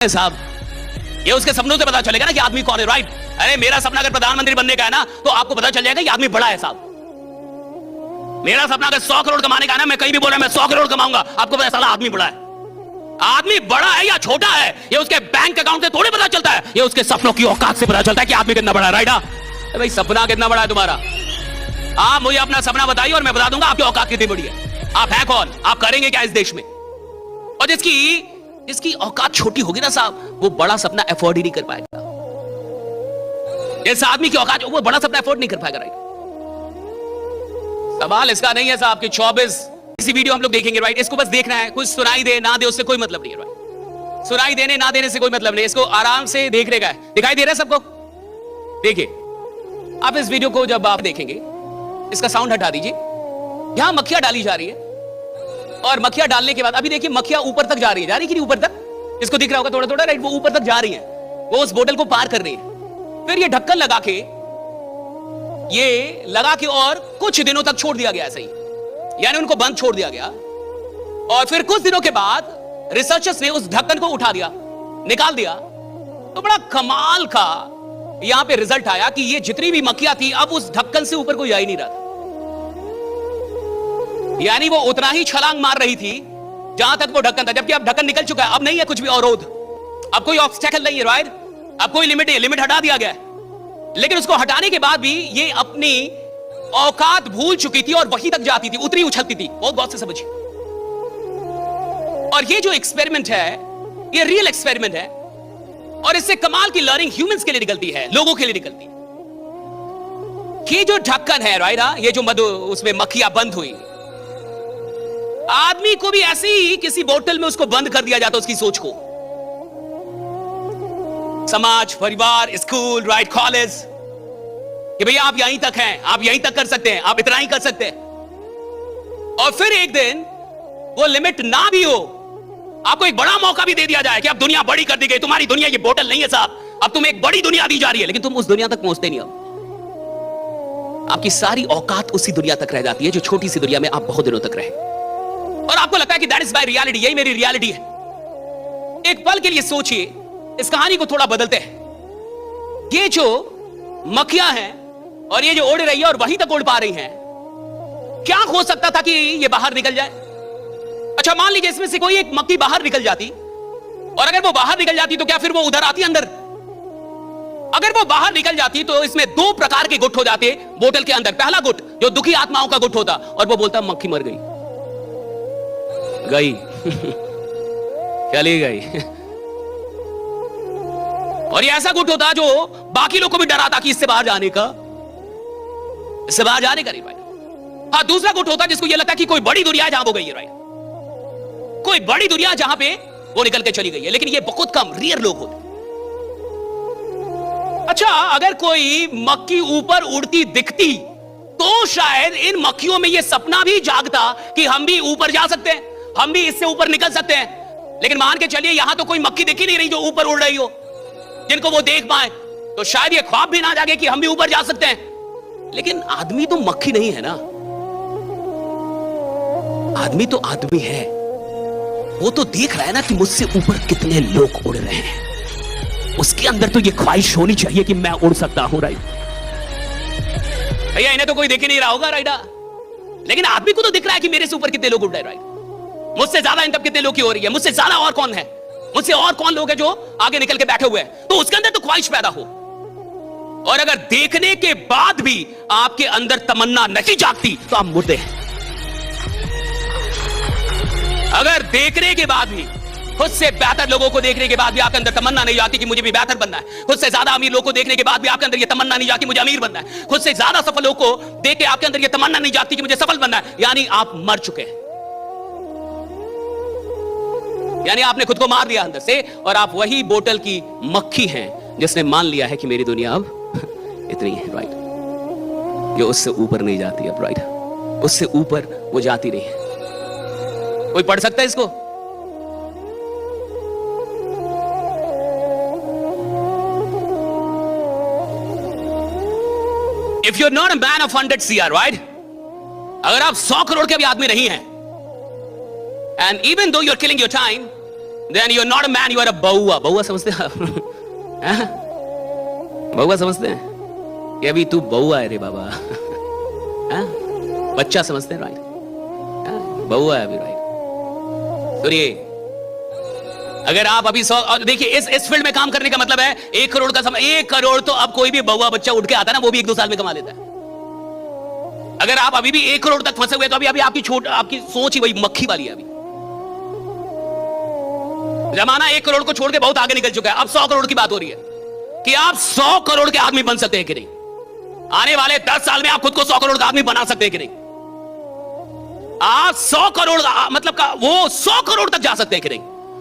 साहब, ये उसके सपनों से पता चलेगा ना कि आदमी कौन है, राइट? अरे मेरा सपना अगर प्रधानमंत्री बनने का है ना, तो आपको पता चल जाएगा कि आदमी बड़ा है साहब। मेरा सपना अगर 100 करोड़ कमाने का है ना, मैं कहीं भी बोल रहा मैं 100 करोड़ कमाऊंगा, आपको पता चला आदमी बड़ा है। आदमी बड़ा है या छोटा है, ये उसके बैंक अकाउंट से थोड़ी पता चलता है, ये उसके सपनों की औकात से पता चलता है कि आदमी कितना बड़ा है, राइट? भाई सपना कितना बड़ा है तुम्हारा? आप मुझे अपना सपना बताइए और मैं बता दूंगा आपकी औकात कितनी बड़ी है। आप है कौन? आप करेंगे क्या इस देश में? और जिसकी औकात छोटी होगी ना साहब, वो बड़ा सपना अफोर्ड ही नहीं कर पाएगा। इस आदमी की औकात, वो बड़ा सपना अफोर्ड नहीं कर पाएगा, राइट? सवाल इसका नहीं है साहब कि 24 इसी वीडियो हम लोग देखेंगे, राइट? इसको बस देखना है, कुछ सुनाई दे ना दे उससे कोई मतलब नहीं है, राइट? सुनाई देने ना देने से कोई मतलब नहीं, इसको आराम से देखने का है। दिखाई दे रहा है सबको? देखिए आप इस वीडियो को जब आप देखेंगे, इसका साउंड हटा दीजिए। यहां मक्खियां डाली जा रही है और मक्खियां डालने के बाद अभी देखिए मक्खियां ऊपर तक जा रही है, जा रही कि नहीं ऊपर तक? इसको दिख रहा होगा थोड़ा थोड़ा, राइट? वो ऊपर तक जा रही है, वो उस बोतल को पार कर रही है। फिर ये ढक्कन लगा के और कुछ दिनों तक छोड़ दिया गया ऐसे ही, यानी उनको बंद छोड़ दिया गया। और फिर कुछ दिनों के बाद रिसर्चर्स ने उस ढक्कन को उठा दिया, निकाल दिया। तो बड़ा कमाल का यहां पे रिजल्ट आया कि ये जितनी भी मक्खियां थी अब उस ढक्कन से ऊपर कोई आ ही नहीं रहा था। यानी वो उतना ही छलांग मार रही थी जहां तक वो ढक्कन था, जबकि अब ढक्कन निकल चुका है, अब नहीं है कुछ भी अवरोध, अब कोई ऑब्स्टेकल नहीं है, राइट? अब कोई लिमिट है, लिमिट हटा दिया गया है। लेकिन उसको हटाने के बाद भी ये अपनी औकात भूल चुकी थी और वहीं तक जाती थी, उतनी उछलती थी। बहुत गौर से समझिए। और ये जो एक्सपेरिमेंट है, ये रियल एक्सपेरिमेंट है और इससे कमाल की लर्निंग ह्यूमंस के लिए निकलती है, लोगों के लिए निकलती है। ये जो ढक्कन है, राइट? ये जो मधु उसमें मक्खियां बंद हुई, आदमी को भी ऐसे ही किसी बोतल में उसको बंद कर दिया जाता, उसकी सोच को। समाज, परिवार, स्कूल, राइट, कॉलेज, कि भैया आप यहीं तक हैं, आप यहीं तक कर सकते हैं, आप इतना ही कर सकते हैं। और फिर एक दिन वो लिमिट ना भी हो, आपको एक बड़ा मौका भी दे दिया जाए कि अब दुनिया बड़ी कर दी गई, तुम्हारी दुनिया ये बोतल नहीं है साहब, अब तुम्हें एक बड़ी दुनिया दी जा रही है, लेकिन तुम उस दुनिया तक पहुंचते नहीं। अब आपकी सारी औकात उसी दुनिया तक रह जाती है जो छोटी सी दुनिया में आप बहुत दिनों तक रहे, और आपको लगता है कि दैट इज माय रियलिटी, यही मेरी रियलिटी है। एक पल के लिए सोचिए, इस कहानी को थोड़ा बदलते हैं। ये जो मक्खियां हैं और ये जो उड़ रही है और वहीं तक उड़ पा रही हैं, क्या हो सकता था कि ये बाहर निकल जाए? अच्छा मान लीजिए इसमें से कोई एक मक्खी बाहर निकल जाती, और अगर वो बाहर निकल जाती तो क्या फिर वो उधर आती अंदर? अगर वो बाहर निकल जाती तो इसमें दो प्रकार के गुट हो जाते बोतल के अंदर। पहला गुट जो दुखी आत्माओं का गुट होता, और वो बोलता मक्खी मर गई, गई चली गई। और ये ऐसा गुट होता जो बाकी लोग को भी डराता कि इससे बाहर जाने का, इससे बाहर जाने का नहीं, राइट? हाँ, दूसरा गुट होता जिसको ये लगता कि कोई बड़ी दुनिया जहां वो गई है, राइट? कोई बड़ी दुनिया जहां पे वो निकल के चली गई है। लेकिन ये बहुत कम रेयर लोग होते। अच्छा, अगर कोई मक्खी ऊपर उड़ती दिखती तो शायद इन मक्खियों में ये सपना भी जागता कि हम भी ऊपर जा सकते हैं, हम भी इससे ऊपर निकल सकते हैं। लेकिन मान के चलिए यहां तो कोई मक्खी दिख ही नहीं रही जो ऊपर उड़ रही हो, जिनको वो देख पाए, तो शायद ये ख्वाब भी ना जागे कि हम भी ऊपर जा सकते हैं। लेकिन आदमी तो मक्खी नहीं है ना, आदमी तो आदमी है। वो तो देख रहा है ना कि मुझसे ऊपर कितने लोग उड़ रहे हैं, उसके अंदर तो ये ख्वाहिश होनी चाहिए कि मैं उड़ सकता हूं, राइट? भैया इन्हें तो कोई देख ही नहीं रहा होगा, राइट? लेकिन आदमी को तो दिख रहा है कि मेरे से ऊपर कितने लोग उड़ रहे हैं, राइट? मुझसे ज्यादा इन तब कितने लोग की हो रही है, मुझसे ज्यादा और कौन है, मुझसे और कौन लोग हैं जो आगे निकल के बैठे हुए हैं, तो उसके अंदर तो ख्वाहिश पैदा हो। और अगर देखने के बाद भी आपके अंदर तमन्ना नहीं जागती तो आप मुर्दे हैं। अगर देखने के बाद भी, खुद से बेहतर लोगों को देखने के बाद भी आपके अंदर तमन्ना नहीं जाती कि मुझे भी बेहतर बनना है, खुद से ज्यादा अमीर लोगों को देखने के बाद भी आपके अंदर ये तमन्ना नहीं जाती मुझे अमीर बनना है, खुद से ज्यादा सफल लोगों को देख के आपके अंदर ये तमन्ना नहीं जाती कि मुझे सफल बनना है, यानी आप मर चुके हैं। यानी आपने खुद को मार दिया अंदर से, और आप वही बोतल की मक्खी हैं जिसने मान लिया है कि मेरी दुनिया अब इतनी है, राइट? जो उससे ऊपर नहीं जाती अब, राइट? उससे ऊपर वो जाती नहीं है। कोई पढ़ सकता है इसको? If you're not a man of 100 CR, right? अगर आप 100 करोड़ के भी आदमी नहीं हैं, and even though you're killing your time, then you're not a man, you are a बहुआ। बहुआ समझते हैं? बहुआ समझते हैं कि अभी तू बहुआ है रे बाबा। बच्चा समझते हैं, राइट? बहुआ है अभी, राइट? सुनिए, अगर आप अभी 100, देखिए इस फील्ड में काम करने का मतलब है 1 करोड़ का समय। 1 करोड़ तो अब कोई भी बहुआ बच्चा उठ के आता है ना, वो भी 1-2 साल में कमा लेता है। अगर आप अभी भी 1 करोड़ तक फंसे हुए तो अभी आपकी सोच ही वही मक्खी वाली है। अभी जमाना 1 करोड़ को छोड़ के बहुत आगे निकल चुका है। अब 100 करोड़ की बात हो रही है कि आप 100 करोड़ के आदमी बन सकते हैं कि नहीं। आने वाले 10 साल में आप खुद को 100 करोड़ का आदमी बना सकते हैं कि नहीं। आप 100 करोड़ मतलब का वो 100 करोड़ तक जा सकते हैं कि नहीं।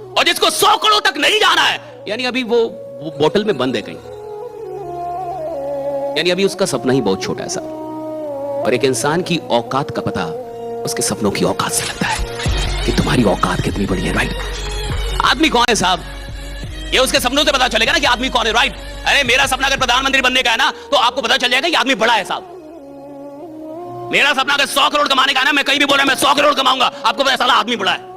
और जिसको 100 करोड़ तक नहीं जाना है, यानी अभी वो बोतल में बंद है कहीं, यानी अभी उसका सपना ही बहुत छोटा है साहब। और एक इंसान की औकात का पता उसके सपनों की औकात से लगता है कि तुम्हारी औकात कितनी बड़ी है, राइट? आदमी कौन है साहब, ये उसके सपनों से पता चलेगा ना कि आदमी कौन है, राइट? अरे मेरा सपना अगर प्रधानमंत्री बनने का है ना, तो आपको पता चल जाएगा कि आदमी बड़ा है साहब। मेरा सपना अगर 100 करोड़ कमाने का है ना, मैं कहीं भी बोल रहा मैं 100 करोड़ कमाऊंगा, आपको पता चला आदमी बड़ा है।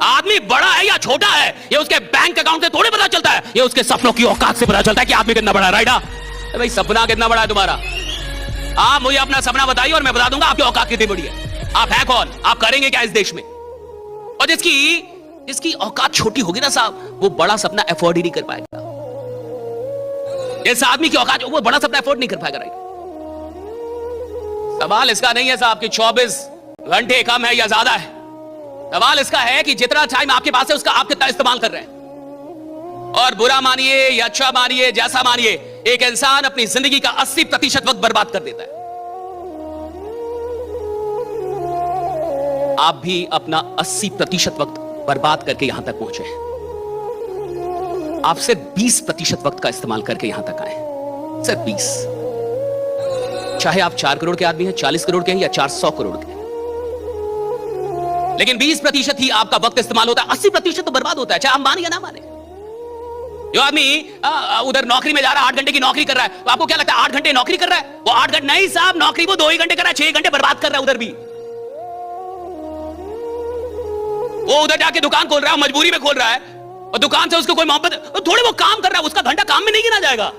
आदमी बड़ा है या छोटा है, ये उसके बैंक अकाउंट से थोड़े पता चलता है, ये उसके सपनों की औकात से पता चलता है कि आदमी कितना बड़ा है, राइट? भाई सपना कितना बड़ा है तुम्हारा? आप मुझे अपना सपना बताइए और मैं बता दूंगा आपकी औकात कितनी बड़ी है। आप है कौन, आप करेंगे क्या इस देश में? और जिसकी औकात छोटी होगी ना साहब, वो बड़ा सपना अफोर्ड ही नहीं कर पाएगा। जैसे आदमी की औकात, वो बड़ा सपना अफोर्ड नहीं कर पाएगा, राइट? सवाल इसका नहीं है साहब कि 24 घंटे कम है या ज्यादा है। सवाल इसका है कि जितना टाइम आपके पास है उसका आप कितना इस्तेमाल कर रहे हैं। और बुरा मानिए या अच्छा मानिए, जैसा मानिए, एक इंसान अपनी जिंदगी का 80% वक्त बर्बाद कर देता है। आप भी अपना 80% वक्त बर्बाद करके यहां तक पहुंचे हैं। आप सिर्फ 20% वक्त का इस्तेमाल करके यहां तक आए, सिर्फ 20। चाहे आप 4 करोड़ के आदमी हैं, 40 करोड़ के हैं या 400 करोड़ के, लेकिन 20% ही आपका वक्त इस्तेमाल होता है। 80% तो बर्बाद होता है, चाहे आप माने या ना माने। जो आदमी उधर नौकरी में जा रहा है, 8 घंटे की नौकरी कर रहा है, तो आपको क्या लगता है 8 घंटे नौकरी कर रहा है? वो 8 घंटे नहीं साहब, नौकरी वो 2 ही घंटे कर रहा है, 6 घंटे बर्बाद कर रहा है उधर भी। वो उधर जाके दुकान खोल रहा है, मजबूरी में खोल रहा है, और दुकान से उसको कोई मोहब्बत, थोड़े वो काम कर रहा है, उसका घंटा काम में नहीं गिना जाएगा।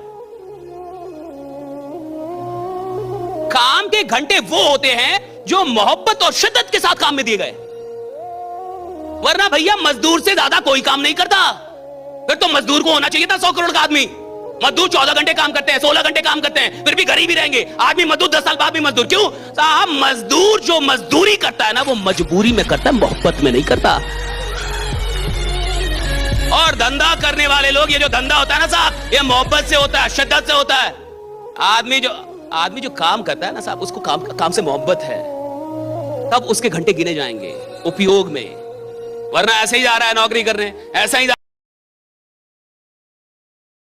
काम के घंटे वो होते हैं जो मोहब्बत और शिद्दत के साथ काम में दिए गए। वरना भैया मजदूर से ज्यादा कोई काम नहीं करता। फिर तो मजदूर को होना चाहिए था 100 करोड़ का आदमी। मजदूर 14 घंटे काम करते हैं, 16 घंटे काम करते हैं, फिर भी गरीब ही रहेंगे। आदमी मजदूर 10 साल बाद भी मजदूर। क्यों साहब? मजदूर जो मजदूरी करता है ना, वो मजबूरी में करता है, मोहब्बत में नहीं करता। और धंधा करने वाले लोग, ये जो धंधा होता है ना साहब, ये मोहब्बत से होता है, शिद्दत से होता है। आदमी जो काम करता है ना साहब, उसको काम से मोहब्बत है, तब उसके घंटे गिने जाएंगे उपयोग में। वरना ऐसे ही जा रहा है नौकरी करने, ऐसा ही